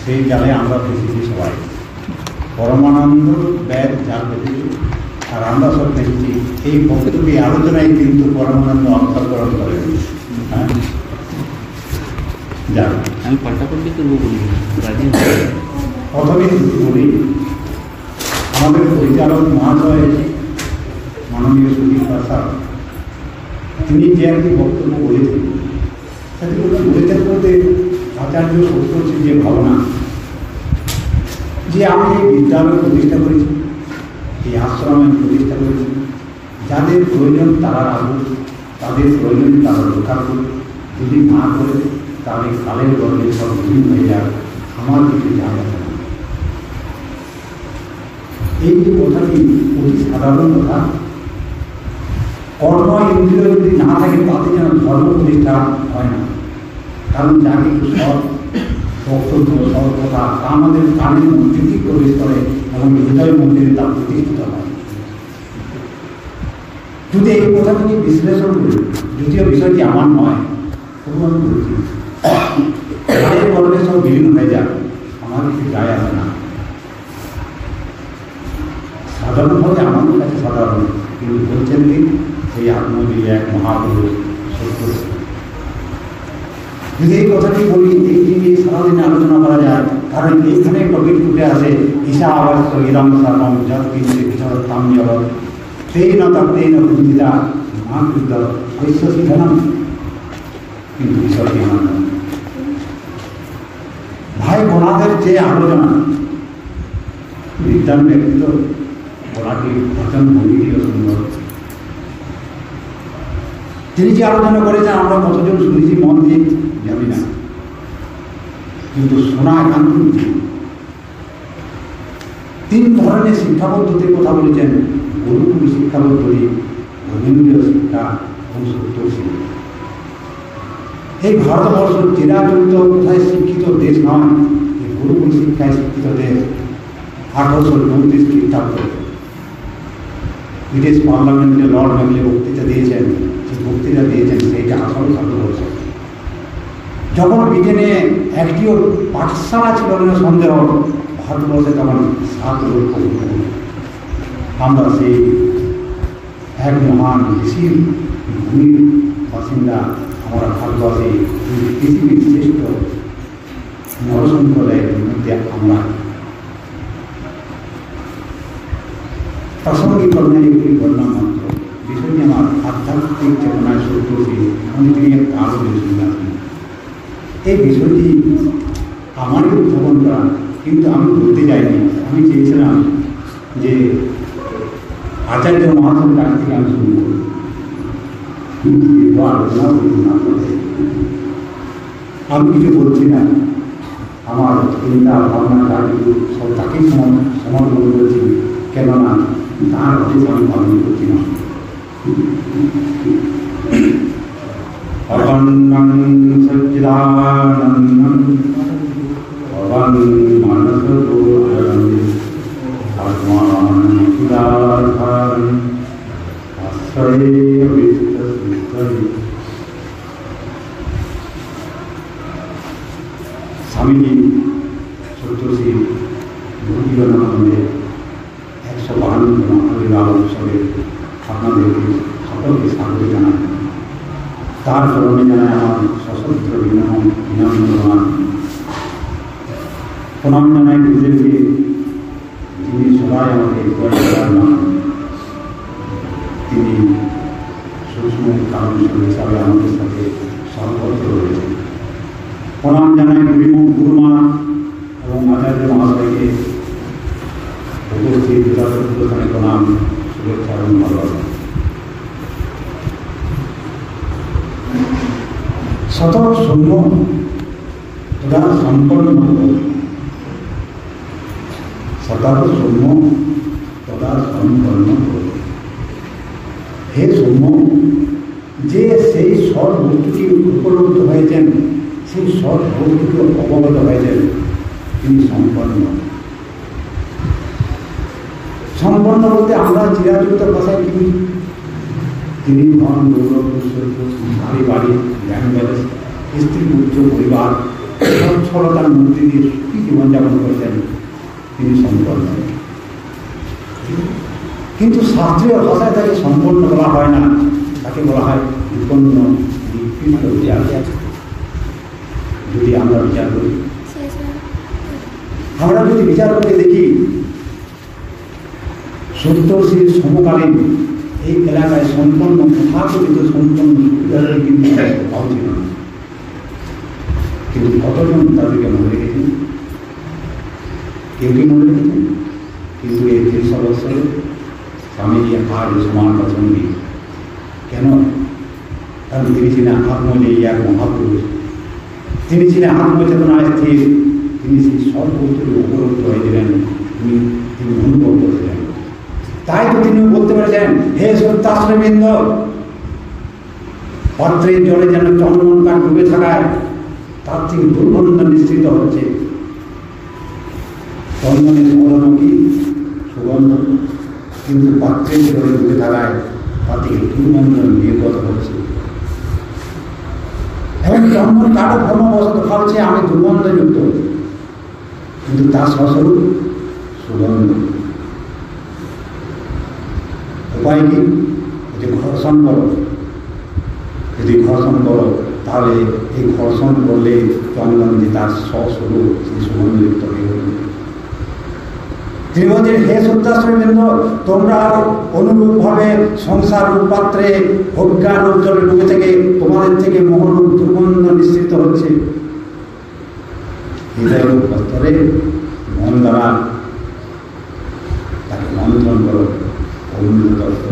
সেই জালে আমরা ফেসেছি সবাই। পরমানন্দ ব্যাগ জাল পেতেছি আর আমরা সব ফেসেছি। এই বক্তব্য আলোচনায় কিন্তু পরমানন্দ অন্তর্করণ করেন। হ্যাঁ, যাক, আমি পাল্টাপাল্টি করবো বলি প্রথমে বলি, আমাদের পরিচালক মহাশয় মাননীয় সুদীপ প্রসাদ, তিনি যে একটি বক্তব্য বলেছেন, সেটি বলেছেন বলতে আচার্য সত্যজিৎ যে ভাবনা যে আমি এই বিদ্যালয় প্রতিষ্ঠা করেছি, এই আশ্রম আমি প্রতিষ্ঠা করেছি, যাদের প্রয়োজন তারা রাখুক, তাদের প্রয়োজন তারা রক্ষা করুক, যদি না করে তাহলে কালের গর্বে সব বিলীন হয়ে যাক, আমার কিছু জানা যাবে না। এই যে কথাটি অতি সাধারণ কথা। কর্ম ইন্দ্রিয় যদি না থাকে তাতে যেন ধর্ম প্রতিষ্ঠা হয় না। কারণ যা কিছু সৎ বক্তব্য, সৎ কথা তা আমাদের কানের মধ্যে কি প্রবেশ করে এবং হৃদয় মন্দিরে তা প্রতিষ্ঠিত হয়। যদি এই কথাটিকে বিশ্লেষণ করি, দ্বিতীয় বিষয়টি আমার নয়, প্রমাণ করেছি তাদের কর্মে সব বিলীন হয়ে যাক, আমার কিছু যায় আসে না। সাধারণভাবে আমাদের কাছে সাধারণ, কিন্তু বলছেন কি সেই আত্মজীবী এক মহাপুরুষ সত্য। যদি এই কথাটি বলি, এই নিয়ে সারাদিনে আলোচনা করা যায়, কারণ এইখানে টপিক উঠে আসে ঈশা আবাস ইদম সর্বম যৎ কিঞ্চিৎ বিচরতাম জগৎ তেন তত্তেন বুদ্ধিদা মা কৃত ঐশ্বসিধনম। কিন্তু বিষয়টি আমার নয়। ভাই বোনাদের যে আলোচনা, বিদ্যান ব্যক্তিত্ব বলাটি বচন ভঙ্গিটিও সুন্দর। তিনি যে আলোচনা করেছেন আমরা কতজন শুনেছি মন দিয়ে জানি না, কিন্তু শোনা একান্ত। তিন ধরনের শিক্ষা পদ্ধতির কথা বলেছেন: গুরুকুল শিক্ষা পদ্ধতি, ধর্মীয় শিক্ষা এবং সত্যশীল। এই ভারতবর্ষ চিরাচরিত কোথায় শিক্ষিত দেশ নয়, এই গুরুকুল শিক্ষায় শিক্ষিত দেশ। 1834 খ্রিস্টাব্দ ব্রিটিশ পার্লামেন্টে লর্ড ম্যাকলে বক্তৃতা দিয়েছেন, যে বক্তৃতা দিয়েছেন সেইটা আসল ভারতবর্ষ। যখন ব্রিটেনে একটিও পাঠশালা ছিল না সন্দেহ, ভারতবর্ষে তখন 7 লক্ষ। আমরা সেই এক মহান ঋষির ভূমির বাসিন্দা, আমরা ভারতবাসী পৃথিবীর শ্রেষ্ঠ নরসম্প্রদায়ের মধ্যে আমরা। প্রাসঙ্গিক কর্মের একটি ঘটনা মাত্র, বিষয়টি আমার আধ্যাত্মিক চেতনায় সত্যশীল এবং তিনি একটা আরও বেশি আছেন। এই বিষয়টি আমারই উদ্ভাবন করা, কিন্তু আমি বলতে চাইনি। আমি চেয়েছিলাম যে আচার্য মহাশয়ের কাছ থেকে আমি শুরু করি, আলোচনা না করে আমি কিছু বলছি না। আমার চিন্তা ভাবনা যা কিছু সব তাকেই সমর্পণ করেছি, কেননা তার অফিস আমি পালন করছি না। অবন্নং সচ্চিদানন্দং ভগবান মানসগোচরং আত্মানং সুদাধারং আশ্রয়ে বিশ্বসিদ্ধয়ে। স্বামীজি সত্যশীল ভক্তিজনানন্দে 152 আবির্ভাব উৎসবে আপনাদেরকে সকলকে স্বাগত জানাই। তার চরণে জানায় আমার সশস্ত্র বিনম্র প্রণাম জানাই গুরুদেবকে, যিনি সবাই আমাকে তিনি সূক্ষ্ম কারণ হিসাবে আমাদের সাথে সর্বত্র রয়েছেন। প্রণাম জানাই গুরুমা এবং আচার্য মহাশয়কে, উপস্থিত যথাযথস্থানে প্রণাম, শুভেচ্ছা এবং ভালোবাসা। শত শূন্য তদা সম্পন্ন শতাব শূন্য তদা সম্পন্ন। হে শূন্য, যে সেই সৎ বস্তুটি উপলব্ধ হয়েছেন, সেই সৎ বস্তুটি অবগত হয়েছেন, তিনি সম্পন্ন। সম্পন্ন বলতে আমরা চিরাচরিত ভাষায় কি বুঝি? তিনি ধন, দৌলত, ঐশ্বর্য, গাড়ি বাড়ি, ব্যাংক ব্যালেন্স, স্ত্রী, পুত্র, পরিবার সচ্ছলতার মধ্যে দিয়ে সুখী জীবনযাপন করেছেন, তিনি সম্পন্ন। কিন্তু শাস্ত্রীয় ভাষায় তাকে সম্পন্ন বলা হয় না, তাকে বলা হয় বিপন্ন, বিকৃত জ্ঞান। যদি আমরা বিচার করি, আমরা যদি বিচার করে দেখি, সপ্তর্ষির সমকালীন এই এলাকায় সম্পন্ন তথাকথিত সম্পন্ন সুবিধাদের কিন্তু অভাব ছিল না। কিন্তু কতজন তাদেরকে মনে রেখেছেন? কেউ কি মনে রেখেছেন? কিন্তু এই ৩০ বছরে স্বামীজি আজ সমান পছন্দী কেন? কারণ তিনি ছিলেন আত্মজয়ী এক মহাপুরুষ, তিনি ছিলেন আত্মচেতনায় স্থির, তিনি সেই সর্বোত্তরে উপলব্ধ হয়েছিলেন, তিনি অনুভব করেছিলেন। তাই তো তিনি বলতে পেরেছেন, হে সত্যাশ্রয়বৃন্দ, পাত্রের জলে যেন চন্দন কাঠ ডুবে থাকায় তার থেকে দুর্গন্ধ নিশ্চিত হচ্ছে। চন্দনের সমাধান কি? সুগন্ধ, কিন্তু পাত্রের জলে ডুবে থাকায় তার থেকে দুর্গন্ধ নির্গত হচ্ছে। এবং চন্দন কাঠও ভ্রমবশত ভাবছে আমি দুর্গন্ধযুক্ত, কিন্তু তার স্বস্বরূপ সুগন্ধ। উপায় কি? যদি ঘর্ষণ করো, যদি ঘর্ষণ করো তাহলে এই ঘর্ষণ করলে চন্দন যে তার স্বস্বরূপ সেই সুগন্ধযুক্ত হয়ে উঠবে। তিনি বলছেন, হে সত্যাশ্রয়বৃন্দ, তোমরা অনুরূপভাবে সংসার রূপপাত্রে অজ্ঞান উজ্জ্বলে ডুবে থেকে তোমাদের থেকে মহরূপ দুর্গন্ধ নিশ্চিত হচ্ছে। হৃদয়রূপ পাত্রে মন দ্বারা তাকে মন্থন করো, অমৃতত্ব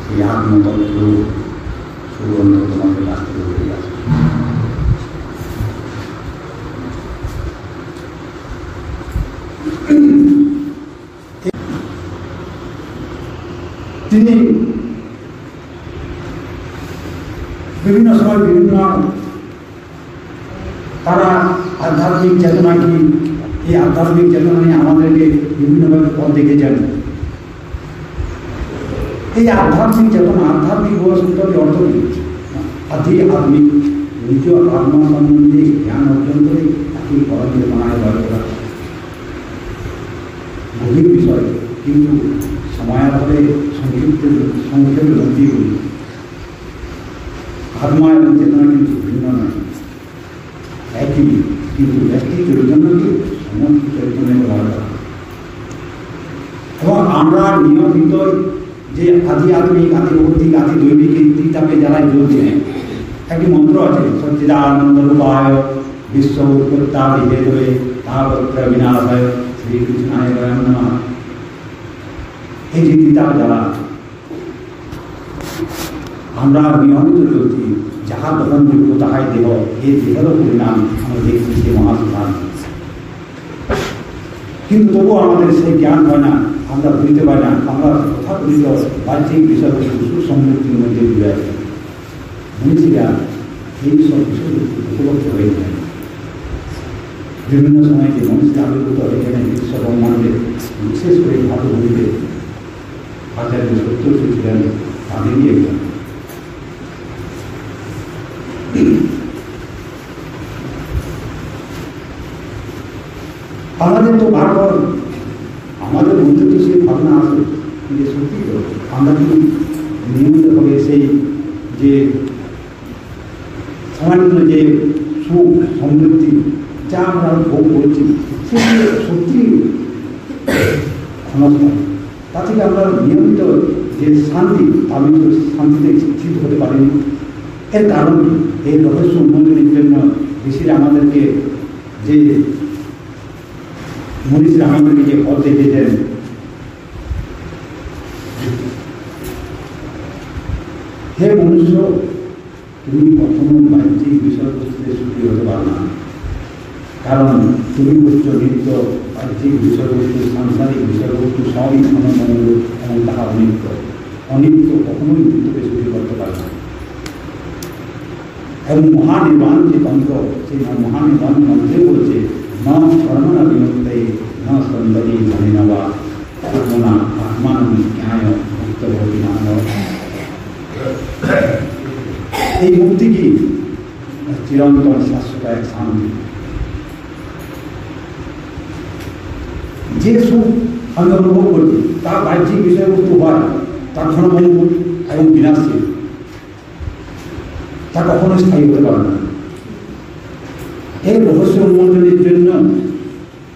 সেই আত্মতত্ত্ব সুগন্ধ তোমাদের কাছ থেকে বেরিয়ে আসে। তিনি বিভিন্ন সময় বিভিন্ন তারা আধ্যাত্মিক চেতনা কি, এই আধ্যাত্মিক চেতনা নিয়ে আমাদেরকে বিভিন্নভাবে পথ দেখেছেন। এই আধ্যাত্মিক চেতনা, আধ্যাত্মিক বৈশিষ্ট্যের অর্থ কি? আধ্যাত্মিক নিজ আত্মা সম্বন্ধে জ্ঞান অর্জন করে তাকে পরম চেতনায় জয় করা, গভীর বিষয়, কিন্তু সময়াভাবে সংক্ষেপে বুদ্ধি করি। আত্মা এবং চেতনা কিন্তু ভিন্ন নয়, একই, কিন্তু ব্যক্তি চৈতন্যকে সমস্ত চৈতন্যে ব্যবহার করা। এবং আমরা নিয়মিত যে আধ্যাত্মিক, আদি ভৌতিক, আদি দৈবিক এই তিনটাকে যারা জোর দেয়, একটি মন্ত্র আছে, সচ্চিদানন্দ রূপায় বিশ্ব উৎপত্তি হেতবে তাপত্র বিনাশায় শ্রীকৃষ্ণায় বয়ং নমঃ। এই যে তিনটা যারা আমরা নিয়মিত চলছি, যাহা গ্রহণযোগ্য তাহাই দেহ, এই দেহেরও পরিণাম আমরা দেখছি যে মহাসুধান। কিন্তু তবুও আমাদের সেই জ্ঞান হয় না, আমরা বুঝতে পারি না, আমরা তথাকথিত বাহ্যিক বিষয়বস্তু সুসমৃদ্ধির মধ্যে ডুবে আছি। মনীষীরা এই সব বিষয়বস্তু উপলব্ধ হয়ে যায়। বিভিন্ন সময় যে মনীষী আবির্ভূত হয়েছেন বিশ্ব ব্রহ্মাণ্ডে, বিশেষ করে ভারতভূমিতে আচার্য সত্যশ্রী ছিলেন তাদেরই একজন। আমাদের তো বারবার আমাদের মধ্যে তো সেই ভাবনা আসে যে সত্যি তো আমরা কিন্তু নিয়মিতভাবে সেই যে সামান্য যে সুখ সমৃদ্ধি যা আমরা ভোগ করছি সেটি সত্যি ক্ষণস্থায়ী। তা থেকে আমরা নিয়মিত যে শান্তি, আমি তো শান্তিতে স্থির হতে পারিনি। এর কারণ এই রহস্য উন্নয়নের জন্য ঋষিরা আমাদেরকে যে মনীষীরা আমাদেরকে যে পথ দেখিয়েছেন, হে মনুষ্য, তুমি কখনো বাহ্যিক বিষয়বস্তুতে সুখী হতে পারো না, কারণ তুমি উচ্চ নিত্য বাহ্যিক বিষয়বস্তু, সাংসারিক বিষয়বস্তু সবই ক্ষণমূল এবং তাহা অনিত্য। অনিত্য কখনোই নিত্যকে সুখী করতে পারে না। এবং মহানির্বাণ যে তন্ত্র, সেই মহানির্বাণ মন্ত্রে বলছে, ন কর্মণা বিমুক্তে ন সন্দরী ধনিনবা কর্মণা আত্মানুজ্ঞায় মুক্তভবতি নাম। এই মুক্তি কি? চিরন্তন শাশ্বত এক শান্তি। যে সুখ আমি অনুভব করছি তার বাহ্যিক বিষয়বস্তু হয় তার ক্ষণভঙ্গ এবং বিনাশী, তা কখনো স্থায়ী হতে পারে না। এই রহস্য উন্মোচনের জন্য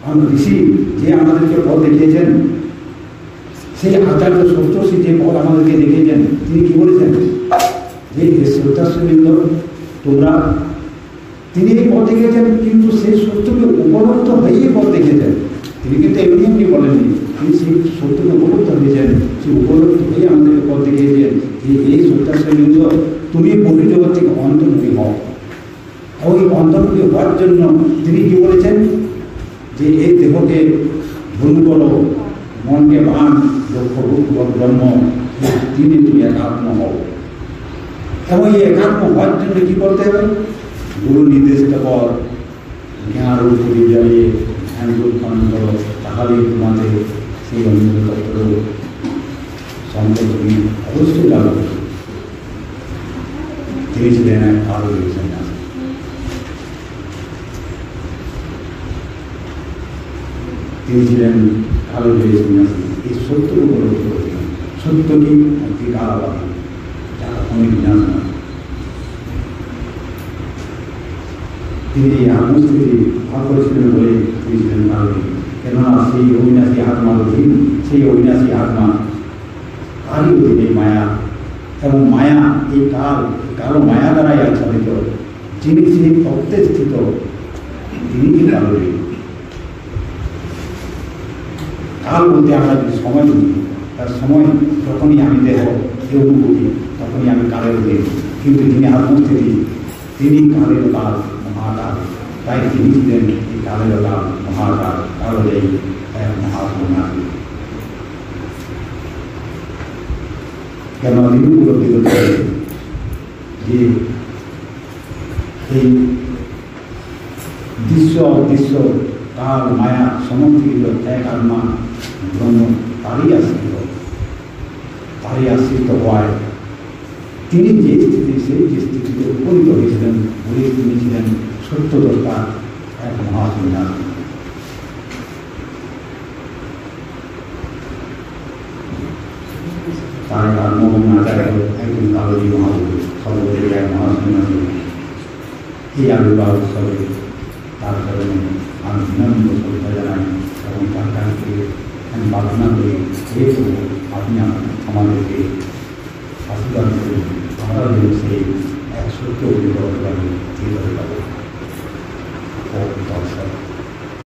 আমরা ঋষি যে আমাদেরকে পথ দেখিয়েছেন, সেই আচার্য সপ্তর্ষি যে পথ আমাদেরকে দেখিয়েছেন, তিনি কি বলেছেন যে শ্রদ্ধাশ্রবৃন্দ তোমরা, তিনি এই পথ দেখিয়েছেন কিন্তু সেই সত্যকে উপলব্ধ হয়েই পথ দেখেছেন। তিনি কিন্তু এমনি এমনি বলেননি, তিনি সেই সত্যকে উপলব্ধ হয়েছেন, সেই উপলব্ধ হয়ে আমাদেরকে পথ দেখিয়েছেন যে এই শ্রদ্ধাশ্রবৃন্দ তুমি বহির্জগৎ থেকে অন্তর্মুখী হও। ওই অন্তর্মুখী হওয়ার জন্য তিনি কি বলেছেন যে এই দেহকে ধন করো, মনকে বান, লক্ষ্য রূপ ব্রহ্ম, তিনি তুমি একাত্ম হও। এবং এই একাত্ম হওয়ার জন্য কি করতে হবে? গুরু নির্দেশিত পথ জ্ঞান রূপ বিজয়ে ধ্যান রূপ পালন করো, তাহলে তোমাদের সেই অনুভূত তত্ত্ব সম্পর্ক তুমি অবশ্যই লাভ করবে। তিনি ছিলেন এক কালো সন্ন্যাসী। তিনি ছিলেন কালো সন্ন্যাসী। এই সত্যকে উপলব্ধি করেছিলেন। সত্যটি একটি কালাবাদী, যা কখনোই বিনাশ নয়। তিনি আত্মস্থিতি ভাব করেছিলেন বলে তিনি ছিলেন কালবী। কেননা সেই অবিনাশী আত্মার অধীন, সেই অবিনাশী আত্মা কালই অধীন এই মায়া, এবং মায়া এই কালো মায়া দ্বারাই আচ্ছাদিত। যিনি সেই তত্ত্বে স্থিত তিনি কি কালবী। কাল বলতে আমরা যদি সময় বুঝি, তার সময় যখনই আমি দেহ এই অনুভূতি, তখনই আমি কালের অধীন। কিন্তু যিনি আত্মস্থিতি, তিনি কালের কাল, মহাকাল। তাই তিনি ছিলেন এই কালের কাল, মহাকাল, কালের এই এক মহাসন্ন্যাসী। কেন তিনি উপলব্ধি করতে পারে যে এই দৃশ্য অদৃশ্য কাল মায়া সমর্থিত এক আত্মা ব্রহ্ম, তারই আশ্রিত হওয়ায় তিনি যে স্থিতি, সেই যে স্থিতিতে উপনীত হয়েছিলেন বলে তিনি ছিলেন সত্যদ্রষ্টা, এক মহাসন্ন্যাসী। তার আত্মহন আচার্য একজন কালজী মহাপুরুষ, সর্বদেব এক মহাসন্ন্যাসী। এই আবির্ভাব উৎসবে তার কারণে আমি বিনম্র শ্রদ্ধা জানাই এবং তার কাছে আমি প্রার্থনা করি, হে প্রভু, আপনি আমাদেরকে